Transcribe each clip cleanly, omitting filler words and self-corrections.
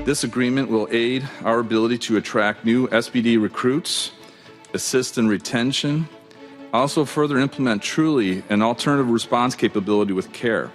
This agreement will aid our ability to attract new SPD recruits, assist in retention, also further implement truly an alternative response capability with care,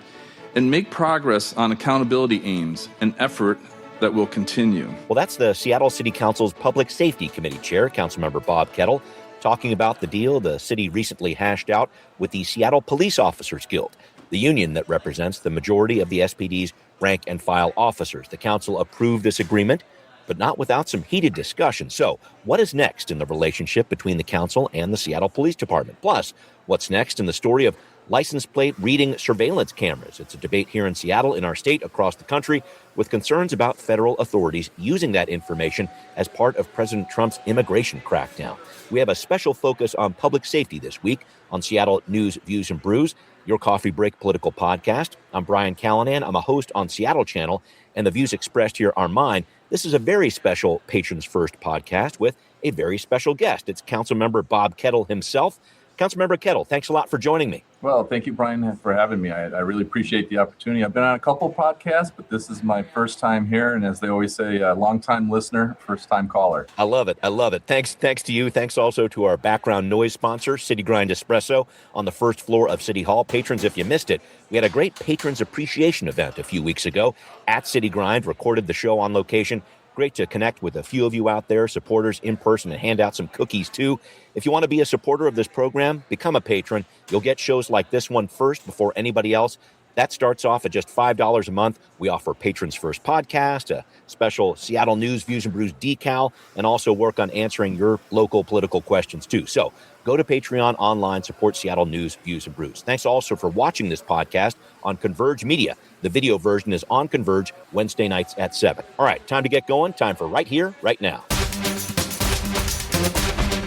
and make progress on accountability aims, an effort that will continue. Well, that's the Seattle City Council's Public Safety Committee Chair, Councilmember Bob Kettle, talking about the deal the city recently hashed out with the Seattle Police Officers Guild, the union that represents the majority of the SPD's rank and file officers. The council approved this agreement, but not without some heated discussion. So, what is next in the relationship between the council and the Seattle Police Department? Plus, what's next in the story of license plate reading surveillance cameras? It's a debate here in Seattle, in our state, across the country, with concerns about federal authorities using that information as part of President Trump's immigration crackdown. We have a special focus on public safety this week on Seattle News, Views, and Brews, your coffee break political podcast. I'm Brian Callanan. I'm a host on Seattle Channel, and the views expressed here are mine. This is a very special Patrons First podcast with a very special guest. It's Councilmember Bob Kettle himself. Councilmember Kettle, thanks a lot for joining me. Well, thank you, Brian, for having me. I really appreciate the opportunity. I've been on a couple of podcasts, but this is my first time here. And as they always say, a long-time listener, first-time caller. I love it. I love it. Thanks to you. Thanks also to our background noise sponsor, City Grind Espresso, on the first floor of City Hall. Patrons, if you missed it, we had a great Patrons Appreciation event a few weeks ago at City Grind, recorded the show on location. Great to connect with a few of you out there, supporters in person, and hand out some cookies too. If you want to be a supporter of this program, become a patron. You'll get shows like this one first before anybody else. That starts off at just $5 a month. We offer Patrons First podcast, a special Seattle News, Views, and Brews decal, and also work on answering your local political questions too. So go to Patreon online, support Seattle News, Views, and Brews. Thanks also for watching this podcast on Converge Media. The video version is on Converge Wednesday nights at 7. All right, time to get going. Time for Right Here, Right Now.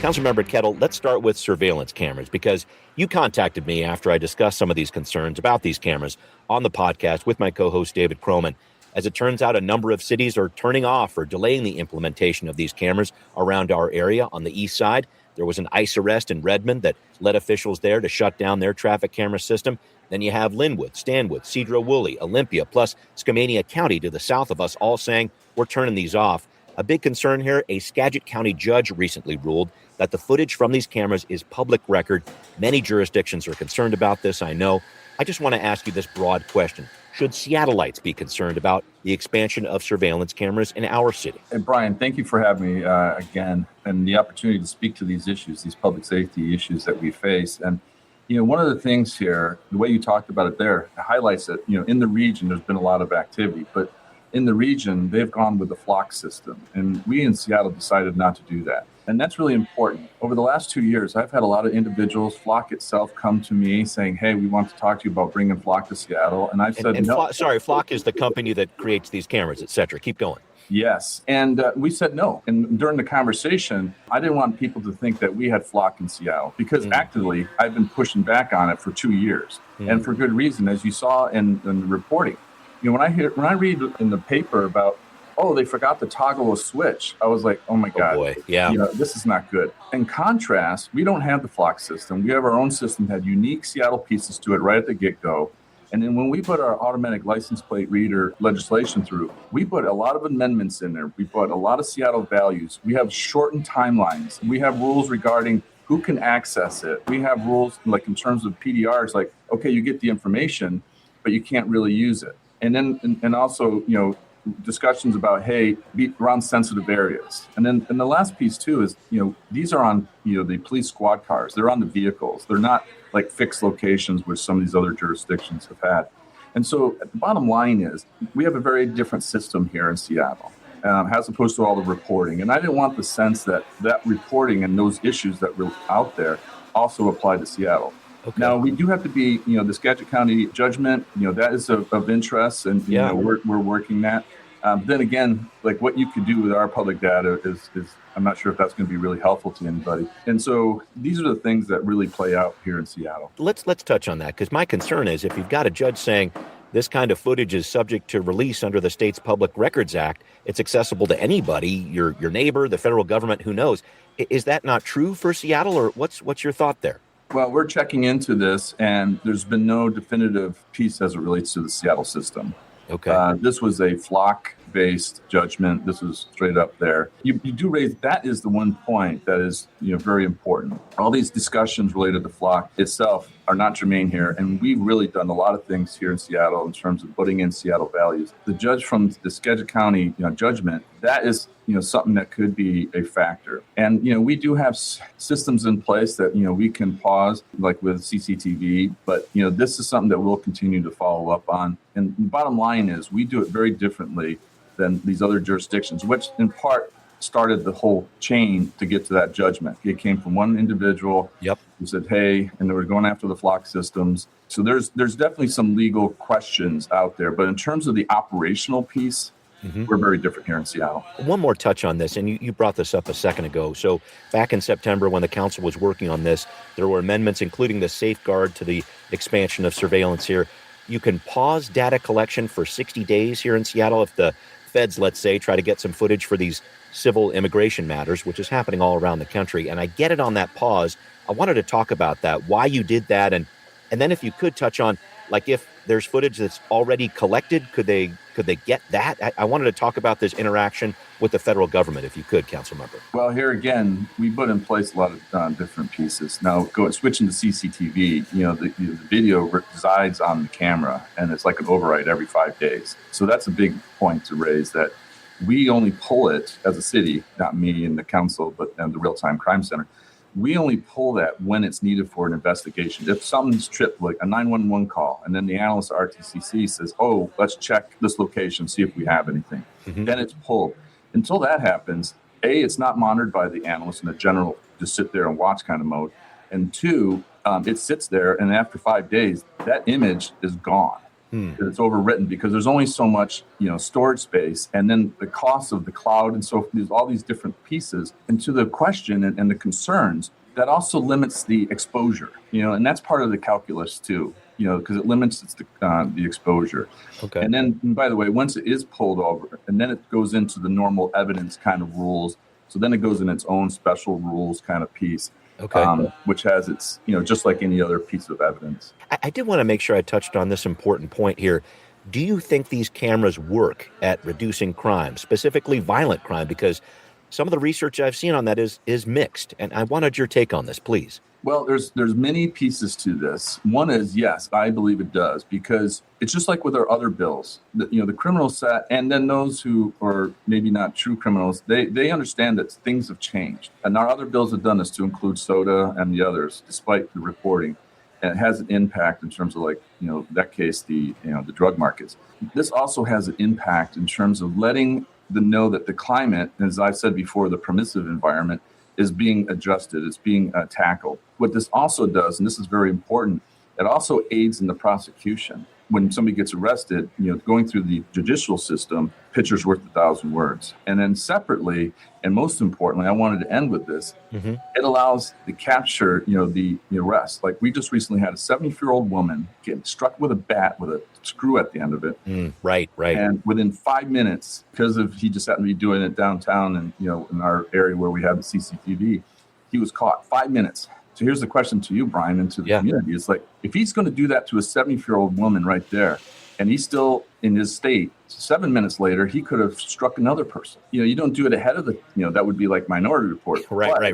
Councilmember Kettle, let's start with surveillance cameras, because you contacted me after I discussed some of these concerns about these cameras on the podcast with my co-host David Croman. As it turns out, a number of cities are turning off or delaying the implementation of these cameras around our area on the east side. There was an ICE arrest in Redmond that led officials there to shut down their traffic camera system. Then you have Linwood, Stanwood, Cedro-Woolley, Olympia, plus Skamania County to the south of us all saying we're turning these off. A big concern here, a Skagit County judge recently ruled that the footage from these cameras is public record. Many jurisdictions are concerned about this, I know. I just want to ask you this broad question. Should Seattleites be concerned about the expansion of surveillance cameras in our city? And Brian, thank you for having me again and the opportunity to speak to these issues, these public safety issues that we face. And, one of the things here, the way you talked about it there, it highlights that, in the region, there's been a lot of activity, but in the region, they've gone with the flock system. And we in Seattle decided not to do that. And that's really important. Over the last 2 years, I've had a lot of individuals, Flock itself, come to me saying, hey, we want to talk to you about bringing Flock to Seattle. And I've said no. Flock is the company that creates these cameras, et cetera. Keep going. Yes. And we said no. And during the conversation, I didn't want people to think that we had Flock in Seattle, because actively, I've been pushing back on it for 2 years. And for good reason, as you saw in the reporting. When I read in the paper about, they forgot to toggle a switch, I was like, oh my God, boy. Yeah. This is not good. In contrast, we don't have the Flock system. We have our own system, had unique Seattle pieces to it right at the get-go. And then when we put our automatic license plate reader legislation through, we put a lot of amendments in there. We put a lot of Seattle values. We have shortened timelines. We have rules regarding who can access it. We have rules like in terms of PDRs, like, okay, you get the information, but you can't really use it. And then, and also, discussions about, hey, be around sensitive areas. And then, and the last piece too is, these are on, the police squad cars. They're on the vehicles. They're not like fixed locations, which some of these other jurisdictions have had. And so the bottom line is we have a very different system here in Seattle, as opposed to all the reporting. And I didn't want the sense that reporting and those issues that were out there also apply to Seattle. Okay. Now, we do have to be, the Skagit County judgment, that is of interest, and we're working that. Then again, like what you could do with our public data is I'm not sure if that's going to be really helpful to anybody. And so these are the things that really play out here in Seattle. Let's touch on that, because my concern is if you've got a judge saying this kind of footage is subject to release under the state's Public Records Act, it's accessible to anybody, your neighbor, the federal government, who knows. Is that not true for Seattle, or what's your thought there? Well, we're checking into this, and there's been no definitive piece as it relates to the Seattle system. Okay. This was a Flock fact-based judgment. This is straight up there. You do raise, that is the one point that is, very important. All these discussions related to flock itself are not germane here. And we've really done a lot of things here in Seattle in terms of putting in Seattle values. The judge from the Skagit County judgment, that is something that could be a factor. And we do have systems in place that we can pause, like with CCTV, but this is something that we'll continue to follow up on. And the bottom line is we do it very differently than these other jurisdictions, which in part started the whole chain to get to that judgment. It came from one individual who said, hey, and they were going after the flock systems. So there's definitely some legal questions out there. But in terms of the operational piece, we're very different here in Seattle. One more touch on this, and you brought this up a second ago. So back in September, when the council was working on this, there were amendments, including the safeguard to the expansion of surveillance here. You can pause data collection for 60 days here in Seattle if the feds, let's say, try to get some footage for these civil immigration matters, which is happening all around the country. And I get it on that pause. I wanted to talk about that, why you did that, and then if you could touch on, like, if there's footage that's already collected, could they get that? I wanted to talk about this interaction with the federal government, if you could, Councilmember. Well, here again, we put in place a lot of different pieces. Now, switching to CCTV, the video resides on the camera, and it's like an override every 5 days. So that's a big point to raise, that we only pull it as a city, not me and the council, but and the Real-Time Crime Center. We only pull that when it's needed for an investigation. If something's tripped, like a 911 call, and then the analyst at RTCC says, oh, let's check this location, see if we have anything. Then it's pulled. Until that happens, A, it's not monitored by the analyst in a general, just sit there and watch kind of mode. And two, it sits there, and after 5 days, that image is gone. It's overwritten because there's only so much, storage space, and then the cost of the cloud, and so there's all these different pieces. And to the question and the concerns, that also limits the exposure, and that's part of the calculus too, because it limits the exposure. Okay. And then, by the way, once it is pulled over, and then it goes into the normal evidence kind of rules. So then it goes in its own special rules kind of piece. Okay. Which has its, just like any other piece of evidence. I did want to make sure I touched on this important point here. Do you think these cameras work at reducing crime, specifically violent crime? Because some of the research I've seen on that is mixed. And I wanted your take on this, please. Well, there's many pieces to this. One is, yes, I believe it does, because it's just like with our other bills. The criminal set, and then those who are maybe not true criminals, they understand that things have changed. And our other bills have done this, to include soda and the others, despite the reporting. And it has an impact in terms of, like, that case, the drug markets. This also has an impact in terms of letting them know that the climate, as I've said before, the permissive environment, is being adjusted, it's being tackled. What this also does, and this is very important, it also aids in the prosecution. When somebody gets arrested, going through the judicial system, picture's worth 1,000 words. And then separately, and most importantly, I wanted to end with this, it allows the capture, the arrest. Like, we just recently had a 70-year-old woman get struck with a bat with a screw at the end of it. Right. And within 5 minutes, because he just happened to be doing it downtown and, in our area where we have the CCTV, he was caught. 5 minutes. So here's the question to you, Brian, and to the community. It's like, if he's going to do that to a 70-year-old woman right there, and he's still in his state, 7 minutes later, he could have struck another person. You don't do it ahead of the, that would be like Minority Report. Right.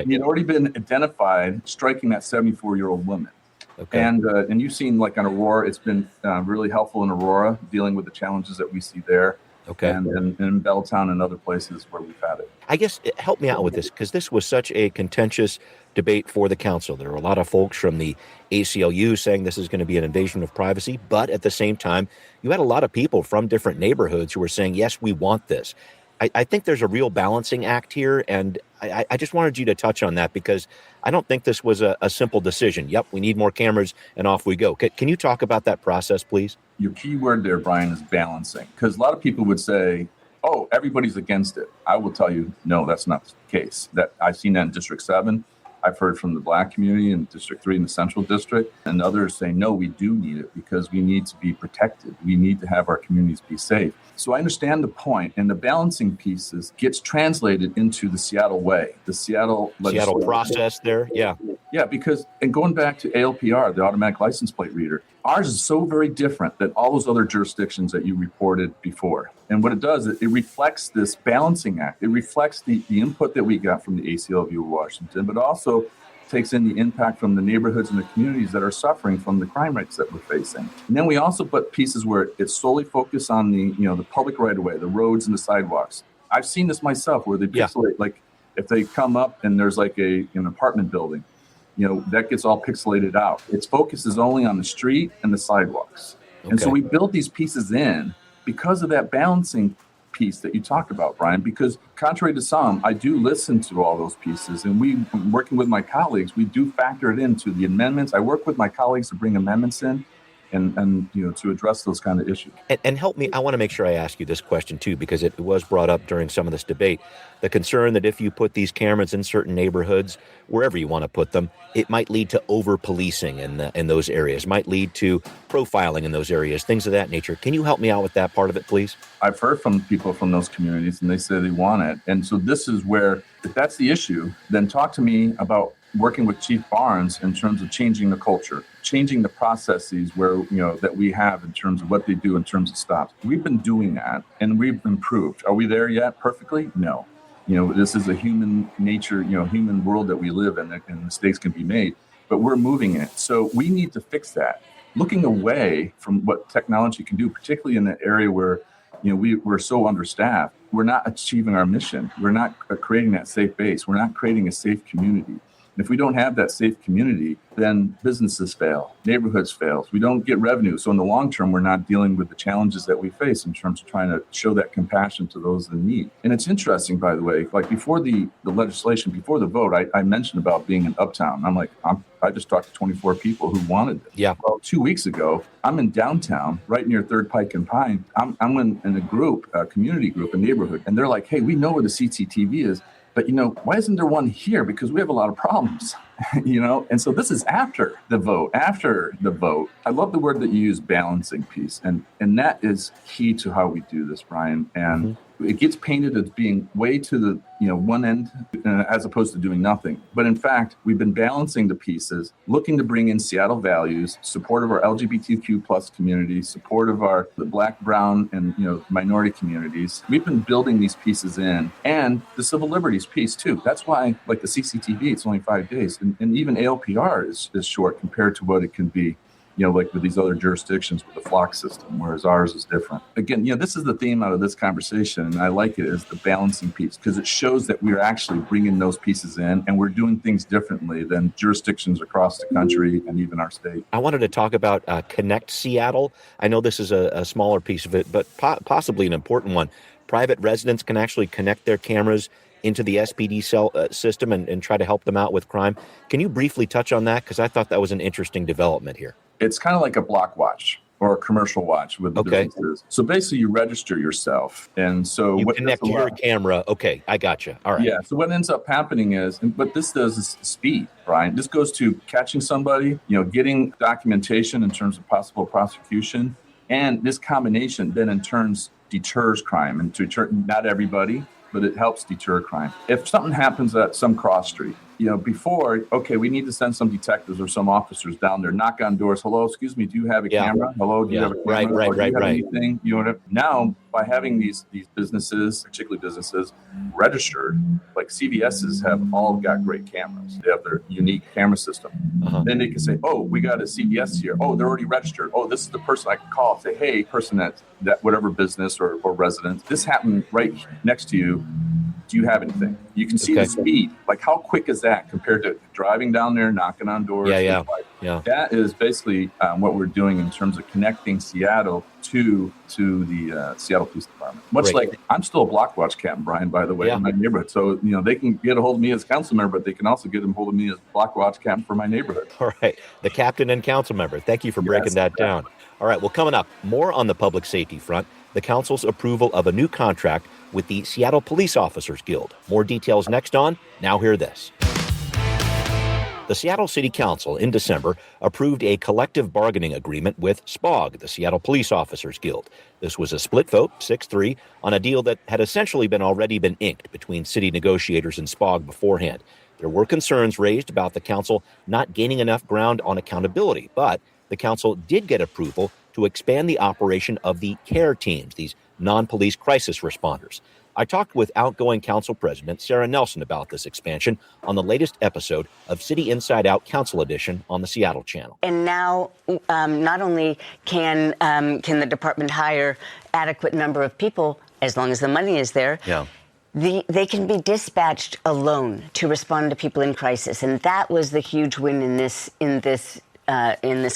He had already been identified striking that 74-year-old woman. Okay. And you've seen, like, on Aurora, it's been really helpful in Aurora, dealing with the challenges that we see there. Okay. And in Belltown and other places where we've had it. I guess help me out with this, because this was such a contentious debate for the council. There were a lot of folks from the ACLU saying this is going to be an invasion of privacy. But at the same time, you had a lot of people from different neighborhoods who were saying, yes, we want this. I think there's a real balancing act here. And I just wanted you to touch on that, because I don't think this was a simple decision. Yep, we need more cameras and off we go. Can you talk about that process, please? Your key word there, Brian, is balancing. Because a lot of people would say, oh, everybody's against it. I will tell you, no, that's not the case. That I've seen that in District 7. I've heard from the Black community in District 3 in the Central District, and others say, no, we do need it because we need to be protected. We need to have our communities be safe. So I understand the point, and the balancing pieces gets translated into the Seattle way, the Seattle process there. Yeah. Yeah, because, and going back to ALPR, the automatic license plate reader, ours is so very different than all those other jurisdictions that you reported before. And what it does, it reflects this balancing act. It reflects the input that we got from the ACLU of Washington, but also takes in the impact from the neighborhoods and the communities that are suffering from the crime rates that we're facing. And then we also put pieces where it's solely focused on the public right of way, the roads and the sidewalks. I've seen this myself where they pixelate, like if they come up and there's like an apartment building, that gets all pixelated out. Its focus is only on the street and the sidewalks. Okay. And so we built these pieces in because of that balancing piece that you talked about, Brian, because contrary to some, I do listen to all those pieces, and working with my colleagues, we do factor it into the amendments. I work with my colleagues to bring amendments in and to address those kind of issues. And help me, I want to make sure I ask you this question too, because it was brought up during some of this debate, the concern that if you put these cameras in certain neighborhoods, wherever you want to put them, it might lead to over-policing in those areas, might lead to profiling in those areas, things of that nature. Can you help me out with that part of it, please? I've heard from people from those communities, and they say they want it. And so this is where, if that's the issue, then talk to me about working with Chief Barnes in terms of changing the culture, changing the processes where, that we have in terms of what they do in terms of stops. We've been doing that and we've improved. Are we there yet perfectly? No. This is a human nature, human world that we live in, and mistakes can be made, but we're moving it. So we need to fix that. Looking away from what technology can do, particularly in the area where, we're so understaffed, we're not achieving our mission. We're not creating that safe base. We're not creating a safe community. And if we don't have that safe community, then businesses fail, neighborhoods fail. We don't get revenue. So in the long term, we're not dealing with the challenges that we face in terms of trying to show that compassion to those in need. And it's interesting, by the way, like before the legislation, before the vote, I mentioned about being in Uptown. I'm like, I just talked to 24 people who wanted it. Yeah. Well, 2 weeks ago, I'm in downtown, right near Third Pike and Pine. I'm in a group, a community group, a neighborhood. And they're like, hey, we know where the CCTV is. But, why isn't there one here? Because we have a lot of problems, And so this is after the vote. I love the word that you use, balancing piece. And that is key to how we do this, Brian. And it gets painted as being way to the, one end as opposed to doing nothing. But in fact, we've been balancing the pieces, looking to bring in Seattle values, support of our LGBTQ plus community, support of the Black, Brown, and, minority communities. We've been building these pieces in, and the civil liberties piece too. That's why, like the CCTV, it's only 5 days. And even ALPR is short compared to what it can be, like with these other jurisdictions with the flock system, whereas ours is different. Again, this is the theme out of this conversation, and I like it as the balancing piece because it shows that we're actually bringing those pieces in and we're doing things differently than jurisdictions across the country and even our state. I wanted to talk about Connect Seattle. I know this is a smaller piece of it, but possibly an important one. Private residents can actually connect their cameras into the SPD system and try to help them out with crime. Can you briefly touch on that? Because I thought that was an interesting development here. It's kind of like a block watch or a commercial watch with the businesses. So basically you register yourself. And so you connect your camera. Okay, I gotcha. All right. Yeah. So what ends up happening is, what this does is speed, Brian. This goes to catching somebody, getting documentation in terms of possible prosecution. And this combination then in turn deters crime, and not everybody, but it helps deter crime. If something happens at some cross street, before, okay, we need to send some detectives or some officers down there, knock on doors. Hello, excuse me, do you have a camera? Hello, do you have a camera? Right. Anything? Now, by having these businesses, particularly businesses, registered, like CVS's have all got great cameras. They have their unique camera system. Then they can say, oh, we got a CVS here. Oh, they're already registered. Oh, this is the person I can call and say, hey, person that whatever business or resident, this happened right next to you. Do you have anything? You can see the speed. Like, how quick is that compared to driving down there, knocking on doors? Yeah. That is basically what we're doing in terms of connecting Seattle to the Seattle Police Department. Much like I'm still a block watch captain, Brian, by the way, in my neighborhood. So, they can get a hold of me as council member, but they can also get a hold of me as block watch captain for my neighborhood. All right. The captain and council member. Thank you for breaking that down. All right. Well, coming up, more on the public safety front, the council's approval of a new contract with the Seattle Police Officers Guild. More details next on Now Hear This. The Seattle City Council in December approved a collective bargaining agreement with SPOG, the Seattle Police Officers Guild. This was a split vote, 6-3, on a deal that had essentially already been inked between city negotiators and SPOG beforehand. There were concerns raised about the council not gaining enough ground on accountability, but the council did get approval to expand the operation of the CARE teams, these non-police crisis responders. I talked with outgoing council president Sarah Nelson about this expansion on the latest episode of City Inside Out Council Edition on the Seattle channel. And now, not only can the department hire adequate number of people, as long as the money is there, they can be dispatched alone to respond to people in crisis, and that was the huge win in this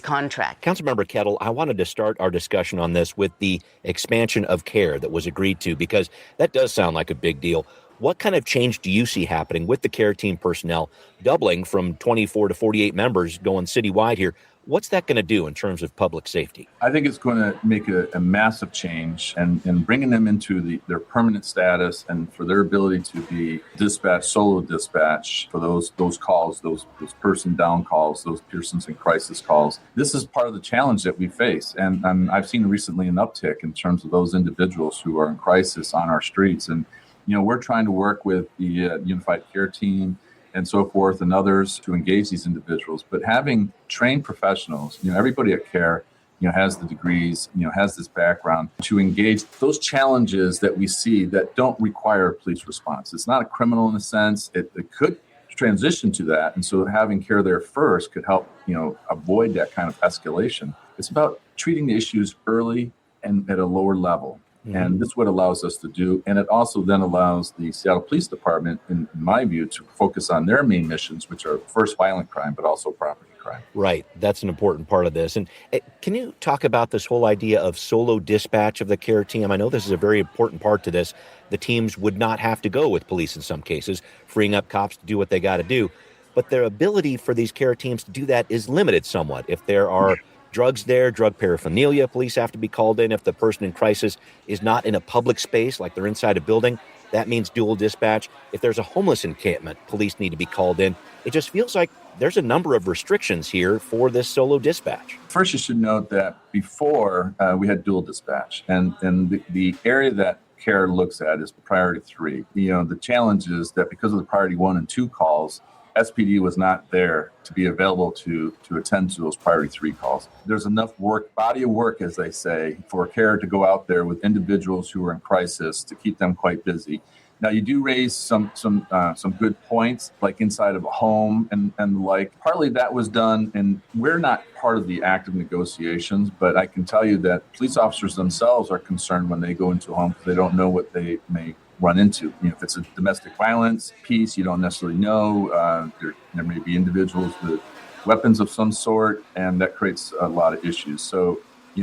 contract. Councilmember Kettle, I wanted to start our discussion on this with the expansion of CARE that was agreed to, because that does sound like a big deal. What kind of change do you see happening with the CARE team personnel doubling from 24 to 48 members going citywide here? What's that going to do in terms of public safety? I think it's going to make a massive change, and bringing them into their permanent status and for their ability to be dispatch, solo dispatch for those calls, those person down calls, those persons in crisis calls. This is part of the challenge that we face. And I've seen recently an uptick in terms of those individuals who are in crisis on our streets. And, we're trying to work with the Unified Care team and so forth and others to engage these individuals. But having trained professionals, everybody at CARE, has the degrees, has this background to engage those challenges that we see that don't require a police response. It's not a criminal in a sense. It could transition to that. And so having CARE there first could help, avoid that kind of escalation. It's about treating the issues early and at a lower level. And this is what allows us to do. And it also then allows the Seattle Police Department, in my view, to focus on their main missions, which are first violent crime, but also property crime. Right. That's an important part of this. And can you talk about this whole idea of solo dispatch of the CARE team? I know this is a very important part to this. The teams would not have to go with police in some cases, freeing up cops to do what they got to do. But their ability for these CARE teams to do that is limited somewhat. If there are drugs there, drug paraphernalia, police have to be called in. If the person in crisis is not in a public space, like they're inside a building, that means dual dispatch. If there's a homeless encampment, police need to be called in. It just feels like there's a number of restrictions here for this solo dispatch. First, you should note that before we had dual dispatch, and the area that CARE looks at is priority 3. The challenge is that because of the priority 1 and 2 calls, SPD was not there to be available to attend to those priority 3 calls. There's enough work, body of work, as they say, for CARE to go out there with individuals who are in crisis to keep them quite busy. Now, you do raise some good points, like inside of a home and like partly that was done, and we're not part of the active negotiations, but I can tell you that police officers themselves are concerned when they go into a home because they don't know what they may run into. If it's a domestic violence piece, you don't necessarily know. There may be individuals with weapons of some sort, and that creates a lot of issues. So,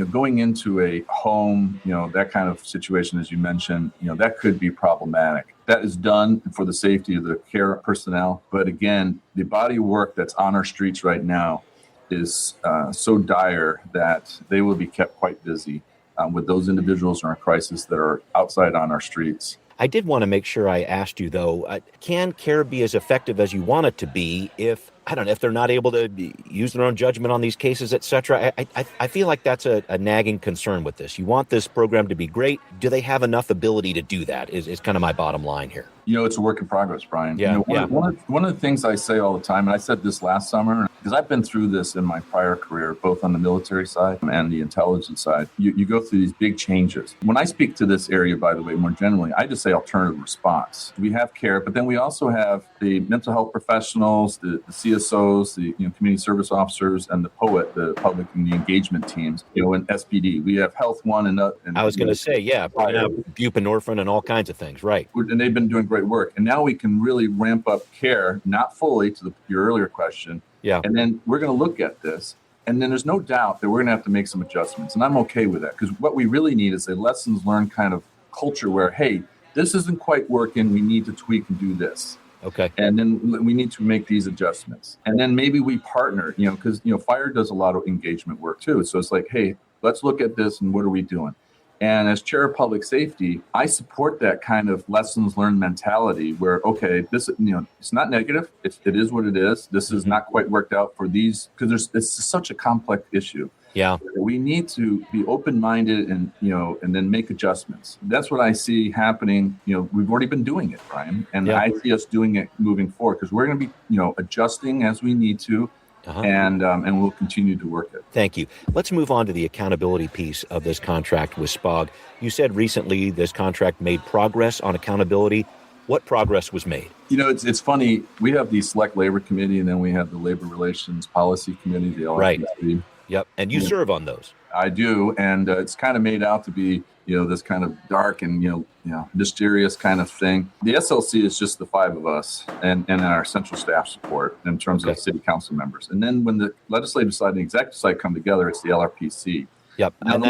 going into a home, that kind of situation, as you mentioned, that could be problematic. That is done for the safety of the CARE personnel. But again, the body of work that's on our streets right now is so dire that they will be kept quite busy with those individuals who are in crisis that are outside on our streets. I did want to make sure I asked you, though, can CARE be as effective as you want it to be if they're not able to use their own judgment on these cases, et cetera? I feel like that's a nagging concern with this. You want this program to be great. Do they have enough ability to do that is kind of my bottom line here. It's a work in progress, Brian. Yeah, One of the things I say all the time, and I said this last summer, because I've been through this in my prior career, both on the military side and the intelligence side, you go through these big changes. When I speak to this area, by the way, more generally, I just say alternative response. We have CARE, but then we also have the mental health professionals, the CSOs, the community service officers, and the POET, the public and the engagement teams, and SPD. We have Health One and I was going to say, buprenorphine and all kinds of things, right? And they've been doing great work. And now we can really ramp up CARE, not fully to your earlier question. Yeah. And then we're going to look at this. And then there's no doubt that we're going to have to make some adjustments. And I'm okay with that, because what we really need is a lessons learned kind of culture where, hey, this isn't quite working. We need to tweak and do this. Okay. And then we need to make these adjustments. And then maybe we partner, because, fire does a lot of engagement work too. So it's like, hey, let's look at this and what are we doing? And as chair of public safety, I support that kind of lessons learned mentality where, okay, this, it's not negative. It is what it is. This is not quite worked out for these, because it's such a complex issue. Yeah. We need to be open-minded and then make adjustments. That's what I see happening. We've already been doing it, Brian, and I see us doing it moving forward, because we're going to be, adjusting as we need to and we'll continue to work it. Thank you. Let's move on to the accountability piece of this contract with SPOG. You said recently this contract made progress on accountability. What progress was made? It's funny. We have the Select Labor Committee, and then we have the Labor Relations Policy Committee, the LRPC. Right. Yep. And you serve on those. I do. And it's kind of made out to be, this kind of dark and, mysterious kind of thing. The SLC is just the five of us and our central staff support in terms of city council members. And then when the legislative side and the executive side come together, it's the LRPC. Yep. And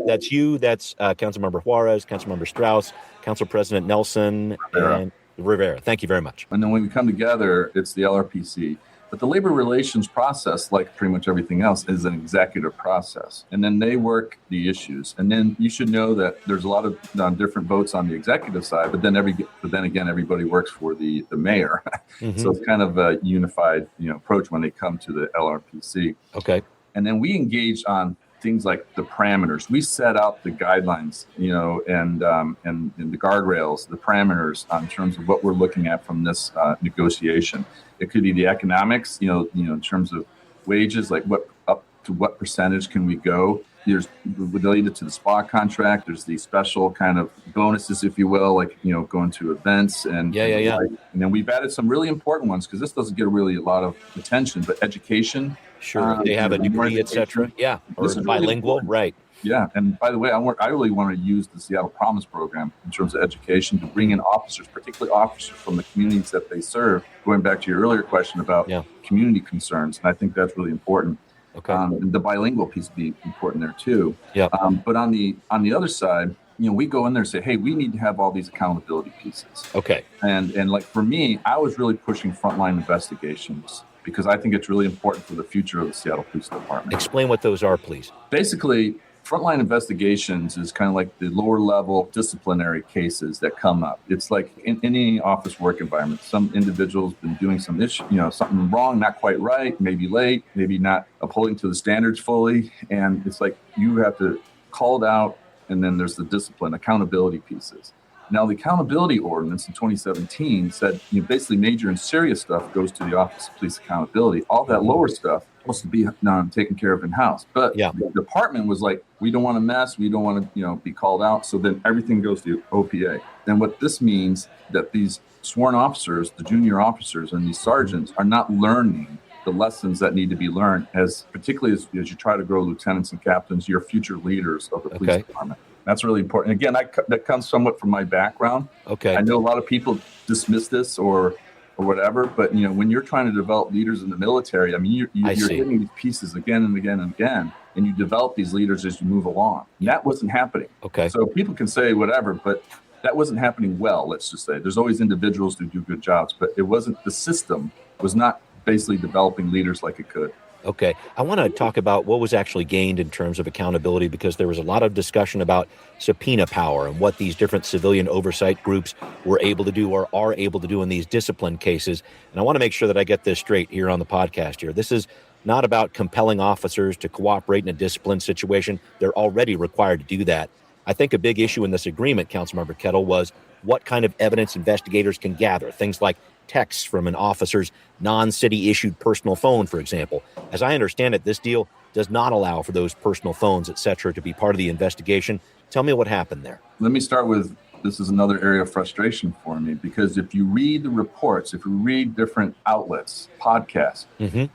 that's you, that's Councilmember Juarez, Councilmember Strauss, Council President Nelson, and Rivera. Thank you very much. And then when we come together, it's the LRPC. But the labor relations process, like pretty much everything else, is an executive process. And then they work the issues. And then you should know that there's a lot of different votes on the executive side, but then again, everybody works for the mayor. Mm-hmm. So it's kind of a unified approach when they come to the LRPC. Okay. And then we engage on things like the parameters. We set out the guidelines, and the guardrails, the parameters in terms of what we're looking at from this negotiation. It could be the economics, in terms of wages, like up to what percentage can we go. There's related to the SPA contract. There's the special kind of bonuses, if you will, like, going to events and and then we've added some really important ones because this doesn't get really a lot of attention, but education. Sure, they have a degree, etc. Yeah, or bilingual, right? Yeah, and by the way, I really want to use the Seattle Promise program in terms of education to bring in officers, particularly officers from the communities that they serve. Going back to your earlier question about community concerns, and I think that's really important. Okay, the bilingual piece would be important there too. Yeah, but on the other side, we go in there and say, hey, we need to have all these accountability pieces. Okay, and like for me, I was really pushing frontline investigations, because I think it's really important for the future of the Seattle Police Department. Explain what those are, please. Basically, frontline investigations is kind of like the lower level disciplinary cases that come up. It's like in any office work environment, some individual's been doing some issue, something wrong, not quite right, maybe late, maybe not upholding to the standards fully. And it's like you have to call it out, and then there's the discipline, accountability pieces. Now, the accountability ordinance in 2017 said basically major and serious stuff goes to the Office of Police Accountability. All that lower stuff supposed to be taken care of in-house. But the department was like, we don't want to mess, we don't want to be called out. So then everything goes to OPA. And what this means that these sworn officers, the junior officers and these sergeants are not learning the lessons that need to be learned, particularly as you try to grow lieutenants and captains, your future leaders of the police department. That's really important. Again, that comes somewhat from my background. Okay. I know a lot of people dismiss this or whatever, but when you're trying to develop leaders in the military, you're hitting these pieces again and again and again, and you develop these leaders as you move along. And that wasn't happening. Okay. So people can say whatever, but that wasn't happening well. Let's just say there's always individuals who do good jobs, but it wasn't. The system was not basically developing leaders like it could. Okay. I want to talk about what was actually gained in terms of accountability, because there was a lot of discussion about subpoena power and what these different civilian oversight groups were able to do or are able to do in these discipline cases. And I want to make sure that I get this straight here on the podcast here. This is not about compelling officers to cooperate in a discipline situation. They're already required to do that. I think a big issue in this agreement, Councilmember Kettle, was what kind of evidence investigators can gather. Things like texts from an officer's non-city issued personal phone, for example. As I understand it, this deal does not allow for those personal phones, et cetera, to be part of the investigation. Tell me what happened there. Let me start with, this is another area of frustration for me, because if you read the reports, if you read different outlets, podcasts,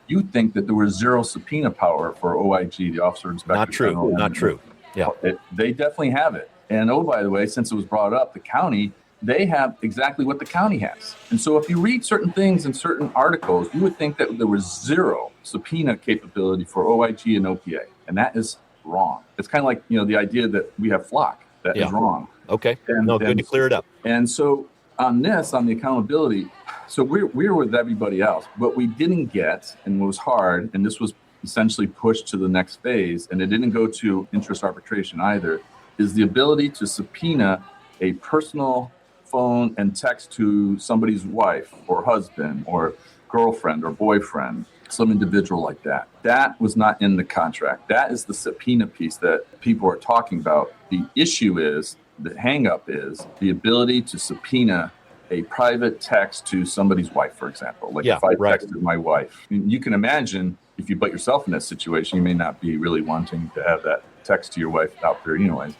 you think that there was zero subpoena power for OIG, the Officer Inspector General. Not true. Yeah. They definitely have it. And by the way, since it was brought up, the county, they have exactly what the county has. And so if you read certain things in certain articles, you would think that there was zero subpoena capability for OIG and OPA. And that is wrong. It's kind of like, the idea that we have flock. That is wrong. Okay. Good to clear it up. And so on the accountability, so we're with everybody else. What we didn't get, and what was hard, and this was essentially pushed to the next phase, and it didn't go to interest arbitration either, is the ability to subpoena a personal phone and text to somebody's wife or husband or girlfriend or boyfriend, some individual like that. That was not in the contract. That is the subpoena piece that people are talking about. The issue is, the hang up is the ability to subpoena a private text to somebody's wife, for example. Like if I texted my wife, you can imagine if you put yourself in that situation, you may not be really wanting to have that text to your wife out there anyways.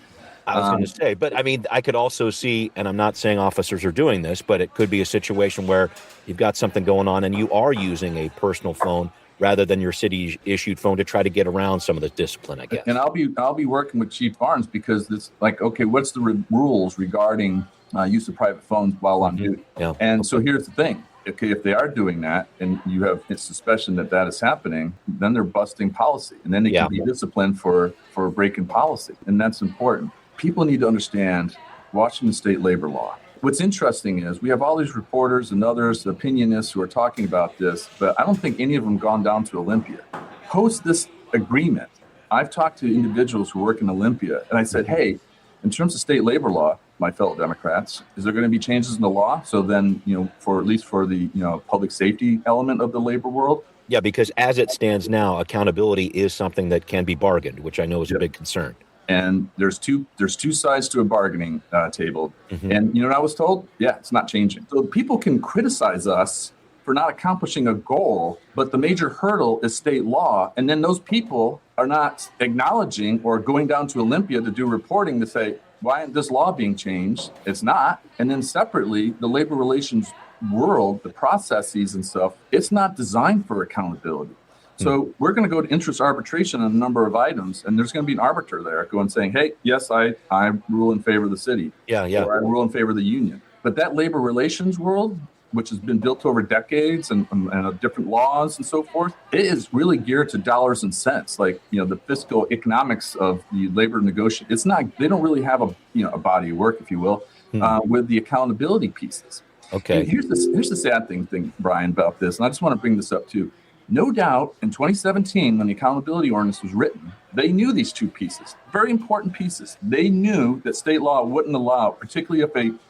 I was going to say, but I mean, I could also see, and I'm not saying officers are doing this, but it could be a situation where you've got something going on and you are using a personal phone rather than your city issued phone to try to get around some of the discipline, I guess. And I'll be working with Chief Barnes because it's like, okay, what's the rules regarding use of private phones while on duty? Yeah. And so here's the thing. Okay, if they are doing that and you have a suspicion that that is happening, then they're busting policy. And then they can be disciplined for breaking policy. And that's important. People need to understand Washington state labor law. What's interesting is we have all these reporters and others, opinionists who are talking about this, but I don't think any of them gone down to Olympia. Post this agreement, I've talked to individuals who work in Olympia, and I said, hey, in terms of state labor law, my fellow Democrats, is there going to be changes in the law? So then, for at least for the, public safety element of the labor world? Yeah, because as it stands now, accountability is something that can be bargained, which I know is a big concern. And there's two sides to a bargaining table. Mm-hmm. And you know what I was told? Yeah, it's not changing. So people can criticize us for not accomplishing a goal, but the major hurdle is state law. And then those people are not acknowledging or going down to Olympia to do reporting to say, why isn't this law being changed? It's not. And then separately, the labor relations world, the processes and stuff, it's not designed for accountability. So we're going to go to interest arbitration on a number of items, and there's going to be an arbiter there going saying, hey, yes, I rule in favor of the city. Yeah. Or I rule in favor of the union. But that labor relations world, which has been built over decades and different laws and so forth, it is really geared to dollars and cents. Like, the fiscal economics of the labor negotiation. It's not, they don't really have a body of work, if you will, with the accountability pieces. Okay. And here's the sad thing, Brian, about this. And I just want to bring this up too. No doubt in 2017, when the accountability ordinance was written, they knew these two pieces, very important pieces. They knew that state law wouldn't allow, particularly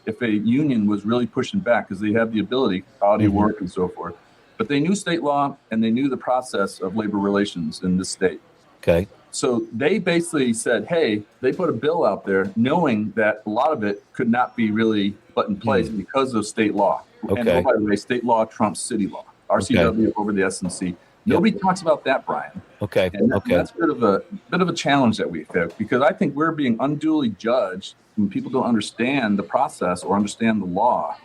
if a union was really pushing back, because they have the ability, body of work and so forth. But they knew state law and they knew the process of labor relations in this state. Okay. So they basically said, hey, they put a bill out there knowing that a lot of it could not be really put in place because of state law. Okay. And by the way, state law trumps city law. RCW over the SNC. Nobody talks about that, Brian. Okay. And that's a bit of a challenge that we have, because I think we're being unduly judged when people don't understand the process or understand the law,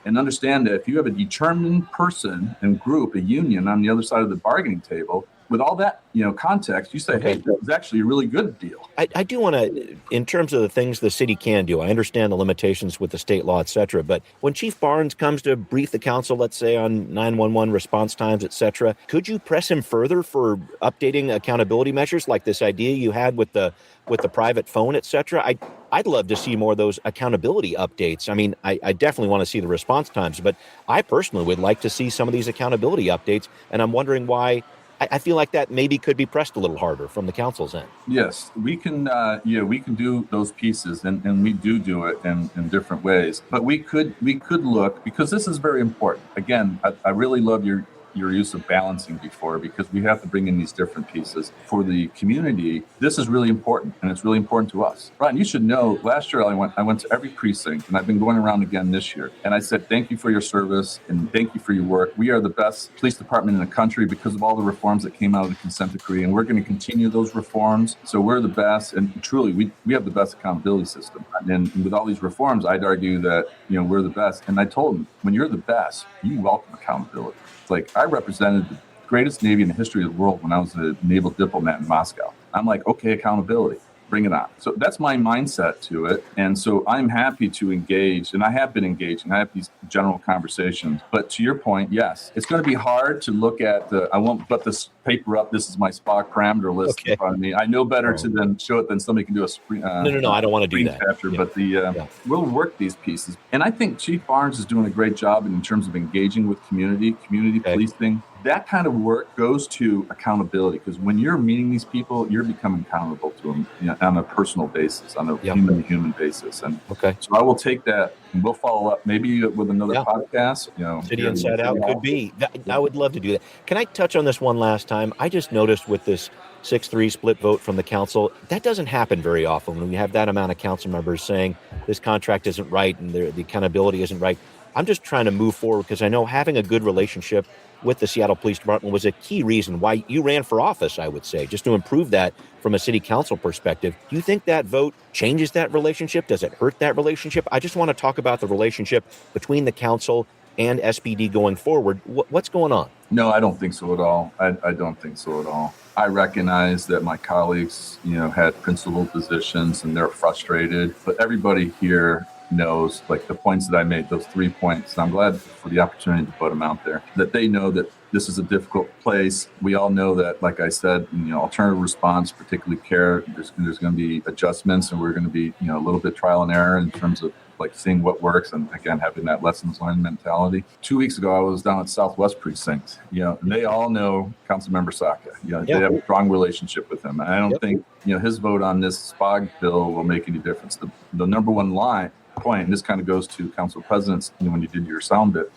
and understand that if you have a determined person and group, a union on the other side of the bargaining table, with all that, context, you say, hey, that was actually a really good deal. I do want to, in terms of the things the city can do, I understand the limitations with the state law, et cetera, but when Chief Barnes comes to brief the council, let's say on 911 response times, et cetera, could you press him further for updating accountability measures like this idea you had with the private phone, et cetera? I'd love to see more of those accountability updates. I mean, I definitely want to see the response times, but I personally would like to see some of these accountability updates, and I'm wondering why. I feel like that maybe could be pressed a little harder from the council's end. Yes, we can. We can do those pieces, and we do it in different ways. But we could look, because this is very important. Again, I really love your use of balancing before, because we have to bring in these different pieces for the community. This is really important, and it's really important to us. Brian, you should know, last year I went to every precinct, and I've been going around again this year. And I said, thank you for your service and thank you for your work. We are the best police department in the country because of all the reforms that came out of the consent decree, and we're going to continue those reforms. So we're the best, and truly, we have the best accountability system. And with all these reforms, I'd argue that, we're the best. And I told them, when you're the best, you welcome accountability. Like, I represented the greatest Navy in the history of the world when I was a naval diplomat in Moscow. I'm like, okay, accountability, bring it on. So that's my mindset to it. And so I'm happy to engage, and I have been engaging. I have these general conversations. But to your point, yes, it's going to be hard to look at I won't put this paper up. This is my SPOC parameter list in front of me. I know better to then show it than somebody can do a screen. No, I don't want to do that. Capture, But we'll work these pieces. And I think Chief Barnes is doing a great job in terms of engaging with community policing. That kind of work goes to accountability, because when you're meeting these people, you're becoming accountable to them on a personal basis, on a human-to-human basis. And so I will take that, and we'll follow up maybe with another podcast. City Inside Out could be. I would love to do that. Can I touch on this one last time? I just noticed with this 6-3 split vote from the council, that doesn't happen very often when we have that amount of council members saying this contract isn't right and the accountability isn't right. I'm just trying to move forward because I know having a good relationship with the Seattle Police Department was a key reason why you ran for office, I would say, just to improve that from a city council perspective. Do you think that vote changes that relationship? Does it hurt that relationship? I just want to talk about the relationship between the council and SPD going forward. What's going on? No, I don't think so at all. I don't think so at all. I recognize that my colleagues, had principal positions and they're frustrated, but everybody here knows, like the points that I made, those 3 points, and I'm glad for the opportunity to put them out there, that they know that this is a difficult place. We all know that, like I said, alternative response, particularly care, there's going to be adjustments, and we're going to be, a little bit trial and error in terms of like seeing what works, and again, having that lessons learned mentality. 2 weeks ago, I was down at Southwest Precinct, and they all know Councilmember Saka. They have a strong relationship with him. And I don't think, his vote on this SPOG bill will make any difference. The number one point, and this kind of goes to Council President's, when you did your sound bit,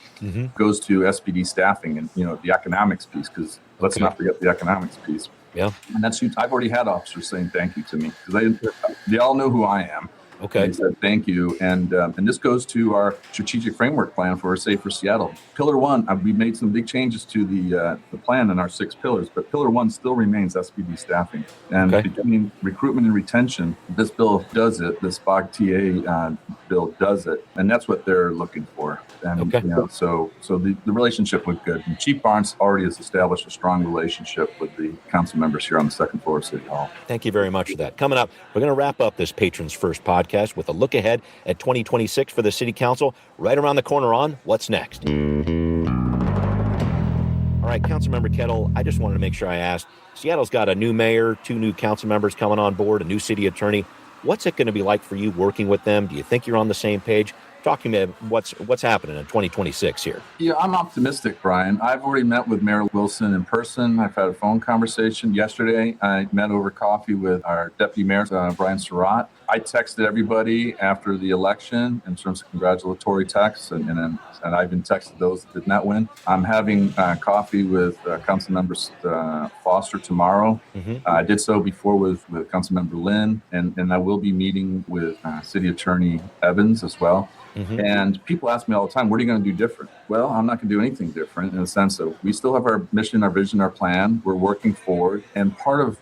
goes to SPD staffing and, the economics piece, because let's not forget the economics piece. Yeah. And that's huge. I've already had officers saying thank you to me, because they all know who I am. Okay. They said thank you, and this goes to our strategic framework plan for a safer Seattle. Pillar 1, we made some big changes to the plan in our 6 pillars, but Pillar 1 still remains SPD staffing. And between recruitment and retention, this bill does it. The SPOG TA bill does it, and that's what they're looking for. And so the relationship was good. And Chief Barnes already has established a strong relationship with the council members here on the second floor of City Hall. Thank you very much for that. Coming up, we're going to wrap up this Patrons First podcast with a look ahead at 2026 for the City Council, right around the corner on What's Next. All right, Councilmember Kettle, I just wanted to make sure I asked, Seattle's got a new mayor, 2 new council members coming on board, a new city attorney. What's it going to be like for you working with them? Do you think you're on the same page? Talk to me about what's happening in 2026 here. Yeah, I'm optimistic, Brian. I've already met with Mayor Wilson in person. I've had a phone conversation yesterday. I met over coffee with our deputy mayor, Brian Surratt. I texted everybody after the election in terms of congratulatory texts, and I've been texting those that did not win. I'm having coffee with Councilmember Foster tomorrow. I did so before with Councilmember Lynn, and I will be meeting with City Attorney Evans as well. And people ask me all the time, what are you going to do different? Well, I'm not going to do anything different in the sense of we still have our mission, our vision, our plan. We're working forward. And part of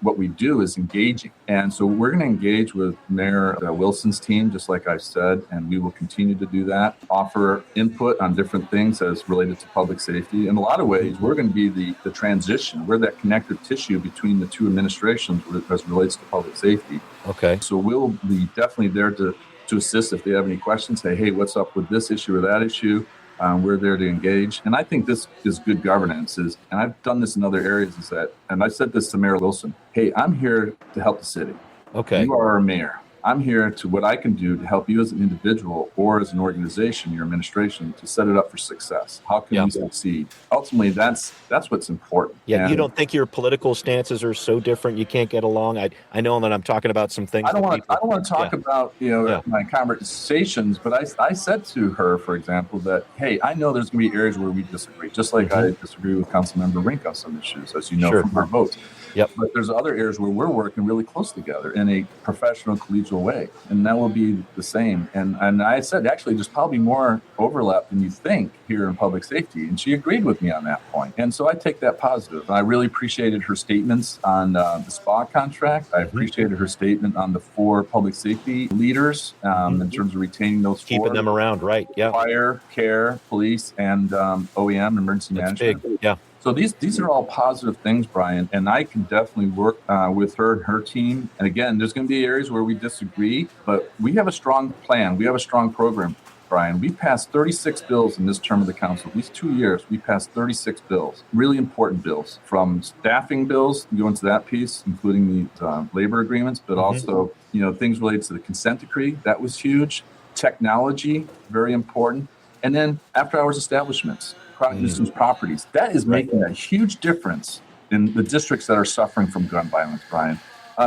what we do is engaging. And so we're going to engage with Mayor Wilson's team, just like I said, and we will continue to do that, offer input on different things as related to public safety. In a lot of ways, we're going to be the transition. We're that connective tissue between the 2 administrations as relates to public safety. Okay. So we'll be definitely there to assist if they have any questions. Say, hey, what's up with this issue or that issue? We're there to engage. And I think this is good governance. And I've done this in other areas, and I said this to Mayor Wilson, hey, I'm here to help the city. Okay. You are our mayor. I'm here to what I can do to help you as an individual or as an organization, your administration, to set it up for success. How can we succeed? Ultimately, that's what's important. Yeah, and you don't think your political stances are so different you can't get along? I know that I'm talking about some things. I don't want to talk about my conversations, but I said to her, for example, that hey, I know there's going to be areas where we disagree, just like I disagree with Councilmember Rink on some issues, as you know from our votes. Yep. But there's other areas where we're working really close together in a professional, collegial way, and that will be the same. And I said, actually, there's probably more overlap than you think here in public safety, and she agreed with me on that point. And so I take that positive. And I really appreciated her statements on the SPA contract. I appreciated her statement on the 4 public safety leaders in terms of retaining those 4. Keeping them around, right? Yeah. Fire, care, police, and OEM, emergency management. Big. Yeah. So these are all positive things, Brian, and I can definitely work with her and her team. And again, there's going to be areas where we disagree, but we have a strong plan. We have a strong program, Brian. We passed 36 bills in this term of the council. These 2 years, we passed 36 bills, really important bills, from staffing bills, go into that piece, including the labor agreements, but also things related to the consent decree. That was huge. Technology, very important. And then after hours establishments. Nuisance properties. That is making a huge difference in the districts that are suffering from gun violence, Brian.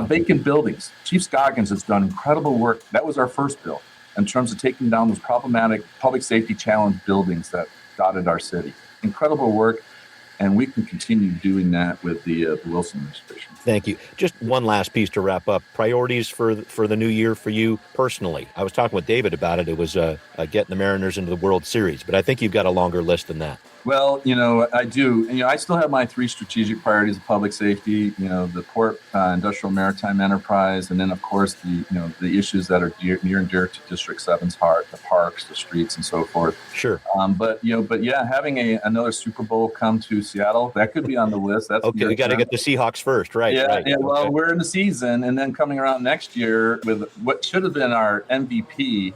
Vacant buildings. Chief Scoggins has done incredible work. That was our first bill in terms of taking down those problematic public safety challenge buildings that dotted our city. Incredible work. And we can continue doing that with the Wilson administration. Thank you. Just one last piece to wrap up. Priorities for the new year for you personally. I was talking with David about it. It was getting the Mariners into the World Series, but I think you've got a longer list than that. Well, I do. I still have my 3 strategic priorities of public safety, the port, industrial maritime enterprise, and then, of course, the issues that are near and dear to District 7's heart, the parks, the streets, and so forth. Sure. But having another Super Bowl come to Seattle, that could be on the list. That's okay. We got to get the Seahawks first, right? Yeah. Right. Yeah. Well, okay. We're in the season, and then coming around next year with what should have been our MVP,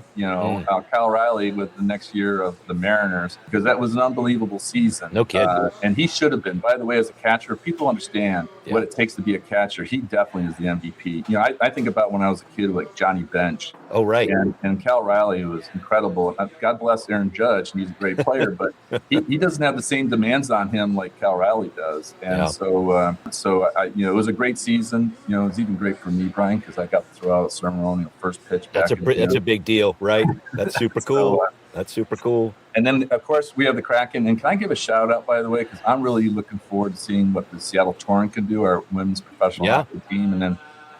Cal Riley with the next year of the Mariners, because that was an unbelievable season. No kidding. And he should have been. By the way, as a catcher, people understand what it takes to be a catcher. He definitely is the MVP. I think about when I was a kid, like Johnny Bench. Oh, right. And Cal Riley was incredible. God bless Aaron Judge, and he's a great player, but he doesn't have the same demands on him like Cal Riley does. And it was a great season. It was even great for me, Brian, because I got to throw out a ceremonial first pitch. That's a big deal, right? That's super cool. That's super cool. And then, of course, we have the Kraken. And can I give a shout out, by the way, because I'm really looking forward to seeing what the Seattle Torrent can do, our women's professional hockey team. And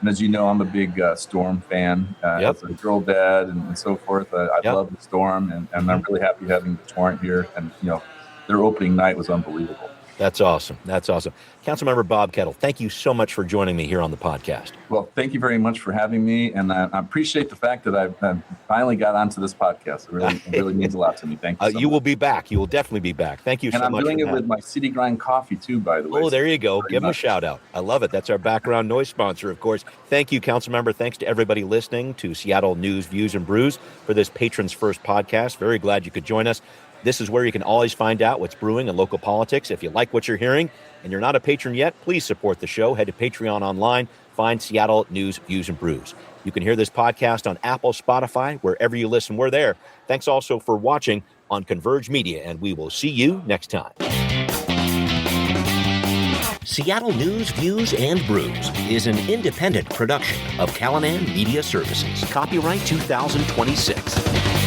as you know, I'm a big Storm fan. As a girl dad and so forth. I love the Storm, and I'm really happy having the Torrent here. And, their opening night was unbelievable. That's awesome. That's awesome. Councilmember Bob Kettle, thank you so much for joining me here on the podcast. Well, thank you very much for having me, and I appreciate the fact that I've finally got onto this podcast. It really means a lot to me. Thank you so You much. will be back. You will definitely be back. Thank you so much. And I'm doing it with my City Grind coffee, too, by the way. Oh, there you go. Give them a shout out. I love it. That's our background noise sponsor, of course. Thank you, Councilmember. Thanks to everybody listening to Seattle News, Views, and Brews for this Patrons First podcast. Very glad you could join us. This is where you can always find out what's brewing in local politics. If you like what you're hearing and you're not a patron yet, please support the show. Head to Patreon online, find Seattle News, Views, and Brews. You can hear this podcast on Apple, Spotify, wherever you listen, we're there. Thanks also for watching on Converge Media, and we will see you next time. Seattle News, Views, and Brews is an independent production of Callanan Media Services. Copyright 2026.